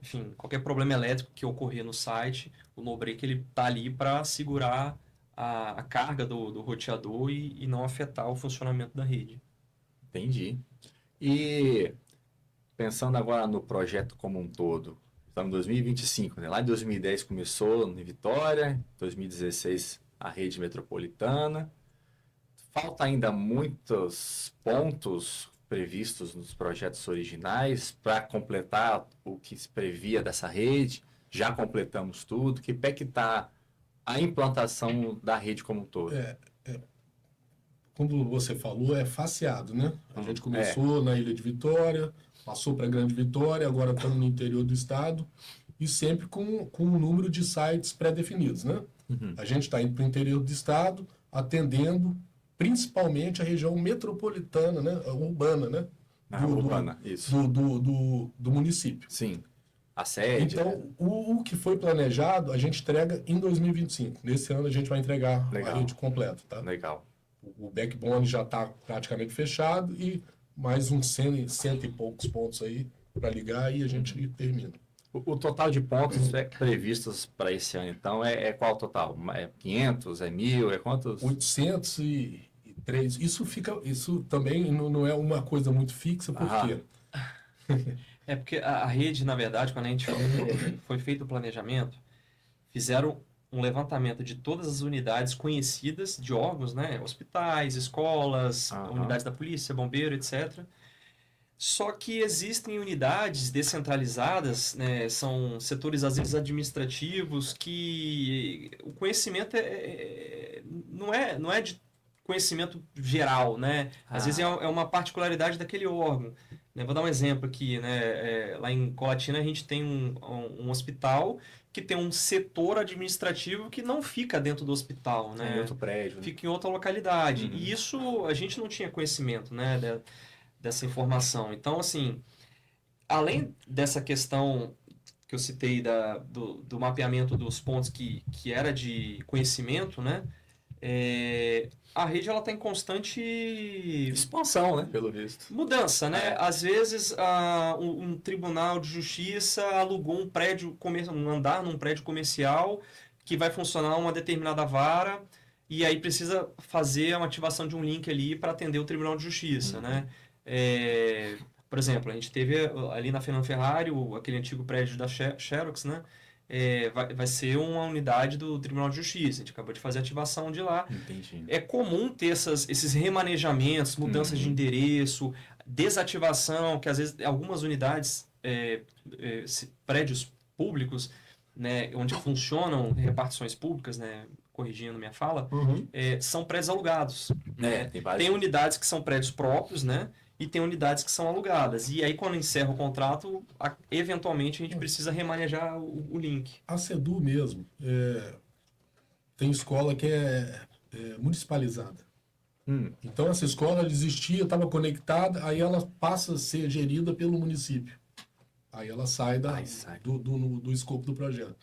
enfim, qualquer problema elétrico que ocorrer no site, o no-break ele está ali para segurar a carga do roteador e não afetar o funcionamento da rede. Entendi. E pensando agora no projeto como um todo, estamos em 2025, né? Lá em 2010 começou em Vitória, em 2016 a rede metropolitana. Falta ainda muitos pontos previstos nos projetos originais para completar o que se previa dessa rede? Já completamos tudo? Que pé que está a implantação da rede como um todo? Como você falou, é faseado, né? A gente começou na Ilha de Vitória, passou para Grande Vitória, agora estamos no interior do estado, e sempre com um número de sites pré-definidos, né? A gente está indo para o interior do estado, atendendo principalmente a região metropolitana, né? Urbana, né? Urbana, isso. Do município. Sim. A sede. Então, o que foi planejado, a gente entrega em 2025. Nesse ano a gente vai entregar a rede completa, tá? Legal. O backbone já está praticamente fechado e mais uns 100 e poucos pontos aí para ligar e a gente termina. O total de pontos previstos para esse ano, então, é qual o total? É 500? É 1.000? É quantos? 803. Isso também não é uma coisa muito fixa, por quê? É porque a rede, na verdade, quando a gente foi feito o planejamento, fizeram um levantamento de todas as unidades conhecidas de órgãos, né? Hospitais, escolas, unidades da polícia, bombeiro, etc. Só que existem unidades descentralizadas, né? São setores, às vezes, administrativos, que o conhecimento não é de conhecimento geral, né? Às vezes é uma particularidade daquele órgão. Vou dar um exemplo aqui, né? Lá em Colatina a gente tem um hospital que tem um setor administrativo que não fica dentro do hospital, né? Em outro prédio. Né? Fica em outra localidade. E isso a gente não tinha conhecimento, né? Dessa informação. Então, assim, além dessa questão que eu citei do mapeamento dos pontos que era de conhecimento, né? A rede ela está em constante expansão, né? Pelo visto. Mudança, né? Às vezes um tribunal de justiça alugou um andar num prédio comercial que vai funcionar uma determinada vara e aí precisa fazer uma ativação de um link ali para atender o tribunal de justiça, né? Por exemplo, a gente teve ali na Fernando Ferrari aquele antigo prédio da Xerox, né? Vai ser uma unidade do Tribunal de Justiça. A gente acabou de fazer a ativação de lá. Entendi. É comum ter esses remanejamentos, mudanças de endereço, desativação, que às vezes algumas unidades, prédios públicos, né, onde funcionam repartições públicas, né, corrigindo minha fala, são prédios alugados. Né? Tem unidades que são prédios próprios, né? E tem unidades que são alugadas. E aí, quando encerra o contrato, eventualmente a gente precisa remanejar o link. A CEDU mesmo, tem escola que é municipalizada. Então, essa escola existia, estava conectada, aí ela passa a ser gerida pelo município. Aí ela sai do escopo do projeto.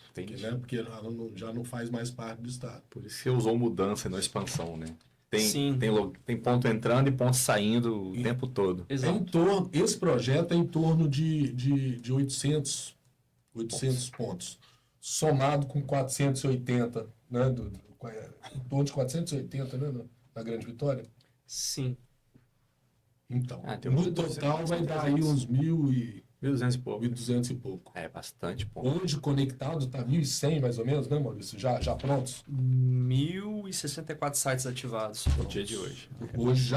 Porque ela já não faz mais parte do Estado. Por isso que você usou mudança e não expansão, né? Tem ponto entrando e ponto saindo o tempo todo. Exato. Esse projeto é em torno de 800 pontos. Somado com 480, né? Em torno de 480, né? Na Grande Vitória. Sim. Então, no total vai dar aí uns 1.200 e pouco. 1.200 e pouco. É, bastante ponto. Hoje conectado está 1.100 mais ou menos, né, Maurício? Já prontos? 1.064 sites ativados No dia de hoje. Hoje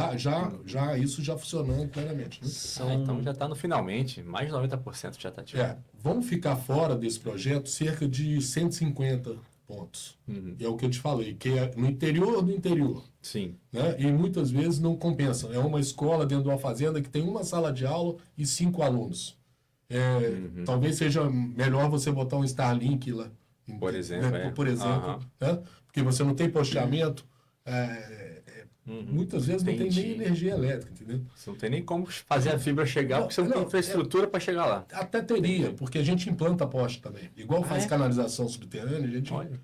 isso já funcionando plenamente. Né? Então já está no finalmente, mais de 90% já está ativado. Vão ficar fora desse projeto cerca de 150 pontos. É o que eu te falei, que é no interior do interior. Sim. Né? E muitas vezes não compensa. É uma escola dentro de uma fazenda que tem uma sala de aula e 5 alunos. Talvez seja melhor você botar um Starlink lá. Por exemplo. Né? Por exemplo. Né? Porque você não tem posteamento. Muitas vezes não tem nem energia elétrica, entendeu? Você não tem nem como fazer a fibra chegar, porque você não tem infraestrutura para chegar lá. Até teria, porque a gente implanta poste também. Igual faz canalização subterrânea,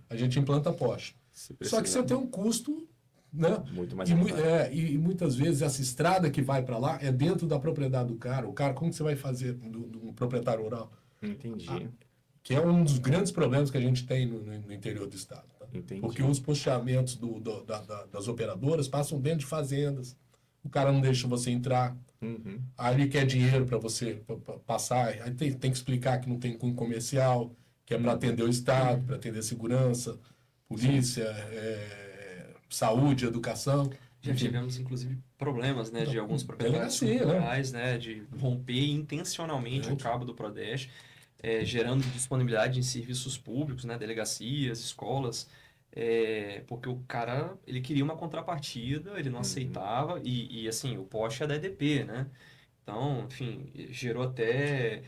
a gente implanta poste. Só que você tem um custo, né? Muito mais e muitas vezes essa estrada que vai para lá é dentro da propriedade do cara. O cara, como que você vai fazer do proprietário rural? Entendi. Que é um dos grandes problemas que a gente tem no interior do estado. Tá? Porque os posteamentos das operadoras passam dentro de fazendas. O cara não deixa você entrar. Aí ele quer dinheiro para você passar. Aí tem que explicar que não tem cunho comercial, que é para atender o Estado, para atender segurança, polícia, saúde, educação. Já tivemos, inclusive, problemas, né, de alguns proprietários Delegacia, né? rurais, né, de romper intencionalmente o cabo do Prodeste, gerando disponibilidade em serviços públicos, né, delegacias, escolas, porque o cara, ele queria uma contrapartida, ele não aceitava, e assim, o poste é da EDP, né? Então, enfim, gerou até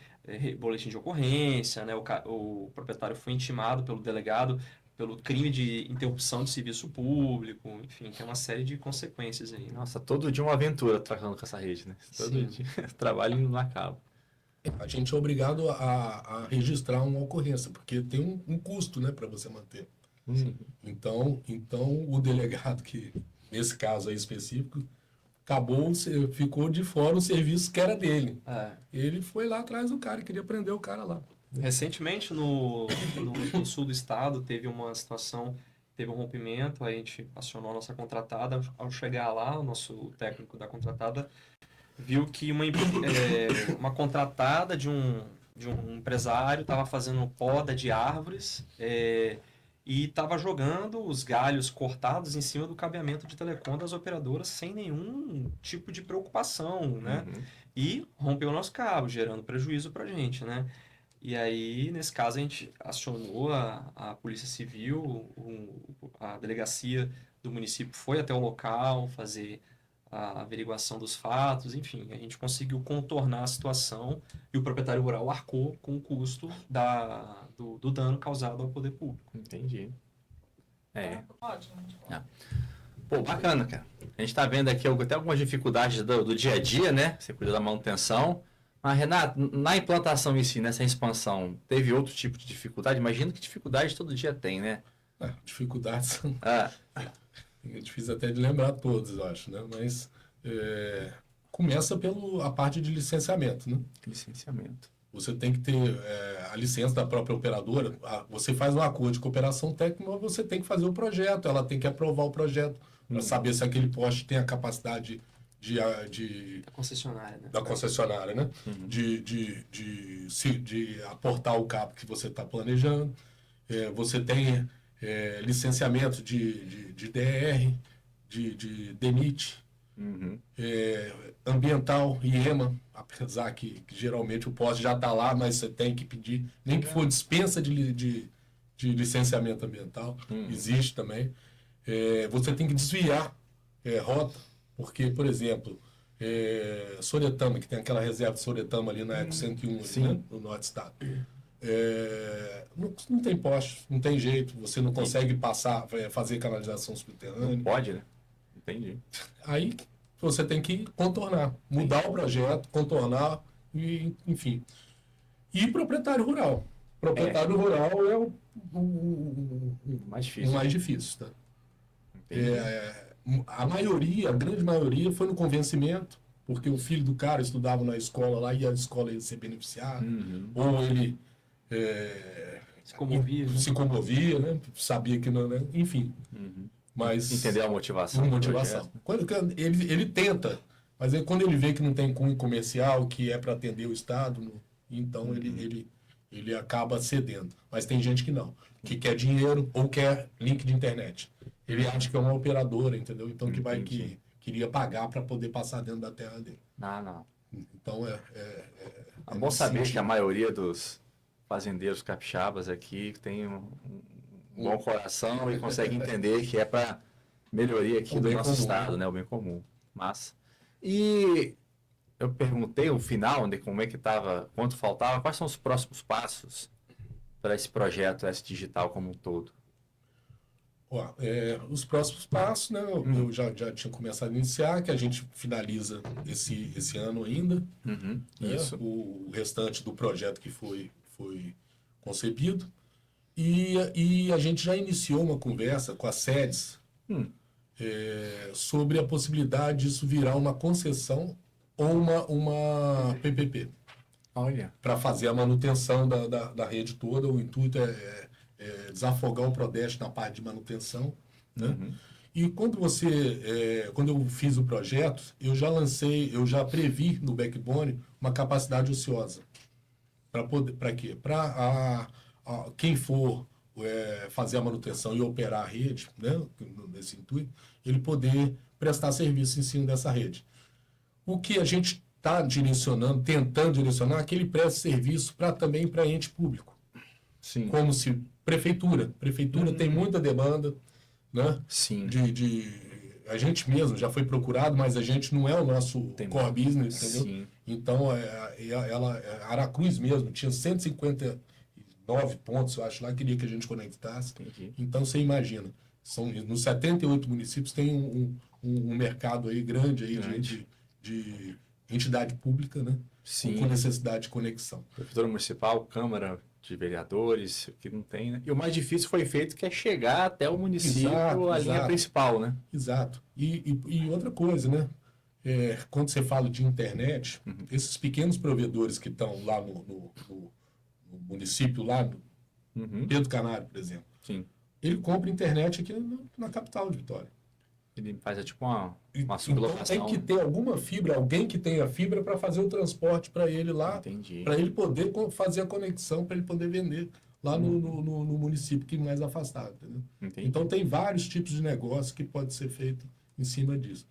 boletim de ocorrência, né? O proprietário foi intimado pelo delegado pelo crime de interrupção de serviço público, enfim, tem uma série de consequências aí, né? Nossa, todo dia uma aventura trocando com essa rede, né? Todo Sim. dia trabalho não acaba. A gente é obrigado a registrar uma ocorrência, porque tem um custo, né, para você manter. Então, o delegado que, nesse caso aí específico, ficou de fora o serviço que era dele. Ele foi lá atrás do cara, queria prender o cara lá. Recentemente, no sul do estado, teve uma situação, teve um rompimento, a gente acionou a nossa contratada. Ao chegar lá, o nosso técnico da contratada viu que uma contratada de um empresário estava fazendo poda de árvores e estava jogando os galhos cortados em cima do cabeamento de telecom das operadoras sem nenhum tipo de preocupação, né? E rompeu o nosso cabo, gerando prejuízo para a gente, né? E aí, nesse caso, a gente acionou a Polícia Civil, a delegacia do município foi até o local fazer a averiguação dos fatos, enfim, a gente conseguiu contornar a situação e o proprietário rural arcou com o custo do dano causado ao poder público. Entendi. Ótimo. Pô, bacana, cara. A gente tá vendo aqui até algumas dificuldades do dia a dia, né? Você cuida da manutenção. Mas, Renato, na implantação em si, nessa expansão, teve outro tipo de dificuldade? Imagino que dificuldade todo dia tem, né? Dificuldades são... É difícil até de lembrar todos, eu acho, né? Mas começa pela parte de licenciamento, né? Licenciamento. Você tem que ter a licença da própria operadora. Você faz um acordo de cooperação técnica, mas você tem que fazer o projeto, ela tem que aprovar o projeto para saber se aquele poste tem a capacidade Da concessionária, né? da concessionária, né? De aportar o cabo que você está planejando. Você tem licenciamento de DR, de DENIT, ambiental, IEMA, apesar que geralmente o poste já está lá, mas você tem que pedir, nem que for dispensa de licenciamento ambiental, existe também. Você tem que desviar rota, porque, por exemplo, Soretama, que tem aquela reserva de Soretama ali na Eco 101, ali, né, no norte do estado. Não tem poste, não tem jeito, você não consegue fazer canalização subterrânea. Não pode, né? Entendi. Aí você tem que contornar, mudar o projeto, contornar, enfim. E proprietário rural. Proprietário rural é o mais difícil. O mais difícil, tá? A grande maioria foi no convencimento, porque o filho do cara estudava na escola lá e a escola ia ser beneficiada, ou ele se comovia, né? Sabia que não, né? Enfim. Mas entender a motivação. Quando ele tenta, mas aí, quando ele vê que não tem cunho comercial, que é para atender o Estado, então ele acaba cedendo. Mas tem gente que não, que quer dinheiro ou quer link de internet. Ele acha que é uma operadora, entendeu? Então queria pagar para poder passar dentro da terra dele. Não. Então é bom saber que a maioria dos fazendeiros capixabas aqui tem um bom coração e consegue entender que é para melhoria aqui do nosso estado, né? O bem comum. Massa. E eu perguntei no final, né, como é que estava, quanto faltava, quais são os próximos passos para esse projeto S Digital como um todo? Os próximos passos, né? Eu já tinha começado a iniciar, que a gente finaliza esse ano ainda. Né? Isso. O restante do projeto que foi concebido. E a gente já iniciou uma conversa com as sedes sobre a possibilidade disso virar uma concessão ou uma PPP. Olha. Para fazer a manutenção da rede toda. O intuito é desafogar o Prodeste na parte de manutenção. Né? E quando eu fiz o projeto, eu já previ no backbone uma capacidade ociosa. Para quê? Para quem for fazer a manutenção e operar a rede, né, nesse intuito, ele poder prestar serviço em cima dessa rede. O que a gente está direcionando, tentando direcionar, é aquele presta serviço também para ente público. Sim. Como se prefeitura tem muita demanda, né? Sim. A gente mesmo já foi procurado, mas a gente não é o nosso core business, entendeu? Sim. Então, Aracruz mesmo tinha 159 pontos, eu acho lá, queria que a gente conectasse. Entendi. Então, você imagina, nos 78 municípios tem um mercado aí grande aí de entidade pública, né? Sim. Com necessidade de conexão. Prefeitura Municipal, Câmara de Vereadores, que não tem, né? E o mais difícil foi feito, que é chegar até o município, linha principal, né? Exato. E outra coisa, né? Quando você fala de internet, esses pequenos provedores que estão lá no município, lá no Pedro Canário, por exemplo, Sim. ele compra internet aqui na capital de Vitória. Ele faz tipo uma Então sublocação. tem que ter alguma fibra, alguém que tenha fibra para fazer o transporte para ele lá, Entendi. para ele poder fazer a conexão, para ele poder vender lá no município que é mais afastado. Entendeu? Entendi. Então tem vários tipos de negócio que pode ser feito em cima disso.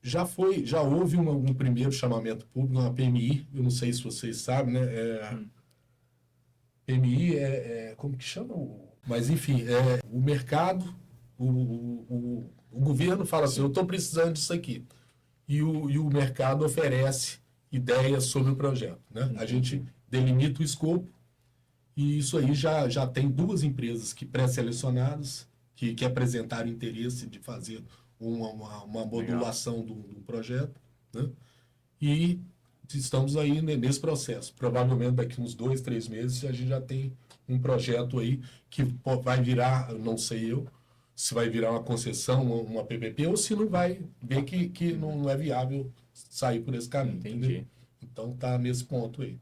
Já houve um primeiro chamamento público, uma PMI, eu não sei se vocês sabem, né? PMI como que chama? Mas enfim, o mercado, o governo fala assim, eu estou precisando disso aqui. E o mercado oferece ideias sobre o projeto, né? A gente delimita o escopo e isso aí já tem 2 empresas que pré-selecionadas, que apresentaram interesse de fazer uma modulação do projeto, né? E estamos aí nesse processo. Provavelmente daqui uns 2, 3 meses a gente já tem um projeto aí que vai virar, não sei eu, se vai virar uma concessão, uma PPP, ou se não vai ver que não é viável sair por esse caminho. Entendi. Entendeu? Então tá nesse ponto aí.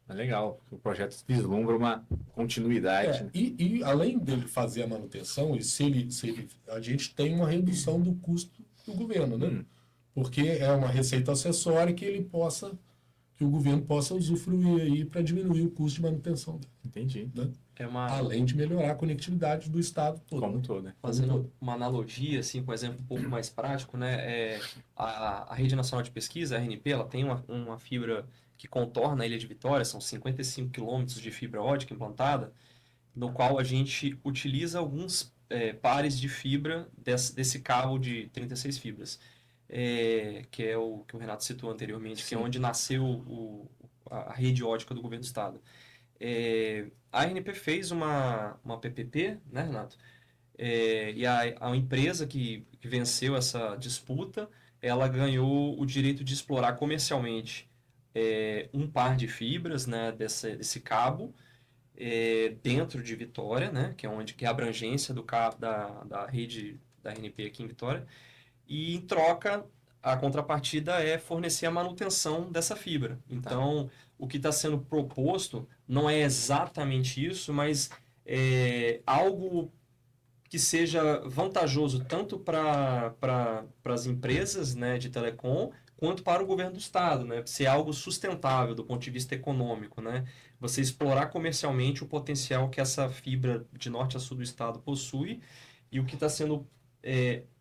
É legal, o projeto vislumbra uma continuidade. Né? E além dele fazer a manutenção, a gente tem uma redução do custo do governo, né? Porque é uma receita acessória que o governo possa usufruir aí para diminuir o custo de manutenção dele. Entendi. Né? Além de melhorar a conectividade do estado todo. Como todo, né? Fazendo uma analogia, assim, com um exemplo um pouco mais prático, né? A Rede Nacional de Pesquisa, a RNP, ela tem uma fibra que contorna a Ilha de Vitória, são 55 quilômetros de fibra ótica implantada, no qual a gente utiliza alguns pares de fibra desse cabo de 36 fibras, que é o que o Renato citou anteriormente, que é onde nasceu a rede ótica do governo do estado. A RNP fez uma PPP, né, Renato? E a empresa que venceu essa disputa, ela ganhou o direito de explorar comercialmente um par de fibras, né, desse cabo dentro de Vitória, né, que é a abrangência do cabo da rede da RNP aqui em Vitória, e em troca a contrapartida é fornecer a manutenção dessa fibra. Então, o que está sendo proposto não é exatamente isso, mas é algo que seja vantajoso tanto para as empresas, né, de telecom, quanto para o governo do estado, né? Ser algo sustentável do ponto de vista econômico, né? Você explorar comercialmente o potencial que essa fibra de norte a sul do estado possui, e o que está sendo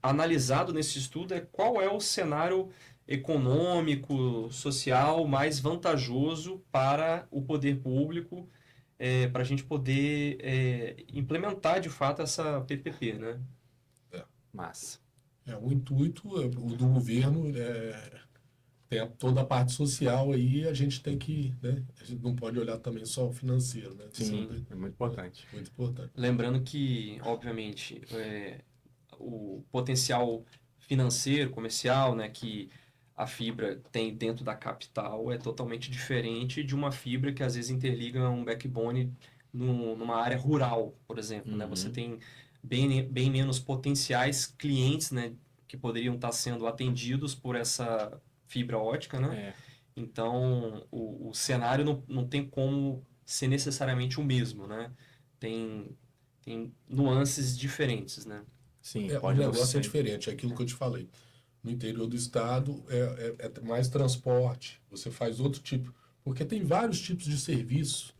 analisado nesse estudo é qual é o cenário econômico, social mais vantajoso para o poder público, para a gente poder implementar de fato essa PPP, né? Massa. O intuito do governo tem toda a parte social aí, a gente tem que, né? A gente não pode olhar também só o financeiro, né? Sim, é muito importante. Muito importante. Lembrando que, obviamente, o potencial financeiro, comercial, né, que a fibra tem dentro da capital é totalmente diferente de uma fibra que às vezes interliga um backbone numa área rural, por exemplo, né? Você tem bem menos potenciais clientes, né, que poderiam estar sendo atendidos por essa fibra ótica, né? Então, o cenário não tem como ser necessariamente o mesmo, né? Tem nuances diferentes, né? Sim, o negócio é diferente, é aquilo que eu te falei. No interior do estado é mais transporte, você faz outro tipo, porque tem vários tipos de serviço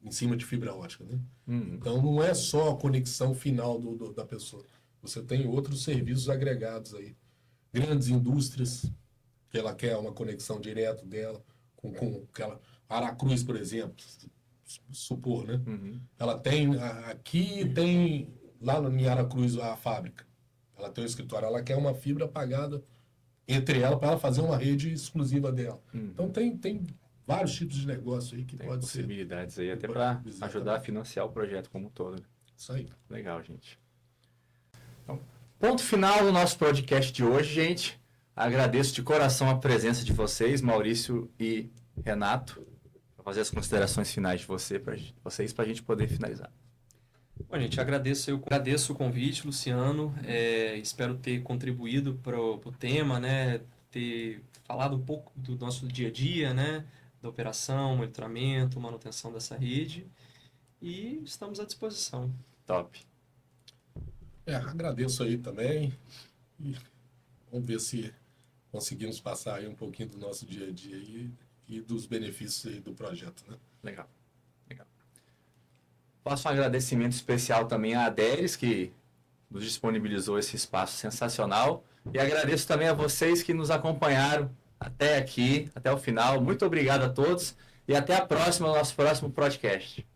em cima de fibra ótica, né? Então não é só a conexão final da pessoa. você tem outros serviços agregados aí. Grandes indústrias, que ela quer uma conexão direta dela com aquela Aracruz, por exemplo, supor, né? Uhum. Ela tem, aqui tem, lá em Aracruz, a fábrica. Ela tem um escritório, ela quer uma fibra pagada entre ela para ela fazer uma rede exclusiva dela. Uhum. Então tem vários tipos de negócio aí que Tem pode ser. possibilidades aí, até Pode- para exatamente. ajudar a financiar o projeto como um todo. Isso aí. Legal, gente. Então, ponto final do nosso podcast de hoje, gente. Agradeço de coração a presença de vocês, Maurício e Renato, para fazer as considerações finais de vocês, para a gente poder finalizar. Bom, gente, eu agradeço o convite, Luciano. Espero ter contribuído para o tema, né? Ter falado um pouco do nosso dia a dia, né? Da operação, monitoramento, manutenção dessa rede. E estamos à disposição. Top. Agradeço aí também. E vamos ver se conseguimos passar aí um pouquinho do nosso dia a dia e dos benefícios aí do projeto, né? Legal. Legal. Faço um agradecimento especial também à Aderes, que nos disponibilizou esse espaço sensacional. E agradeço também a vocês que nos acompanharam até aqui, até o final. Muito obrigado a todos e até a próxima, nosso próximo podcast.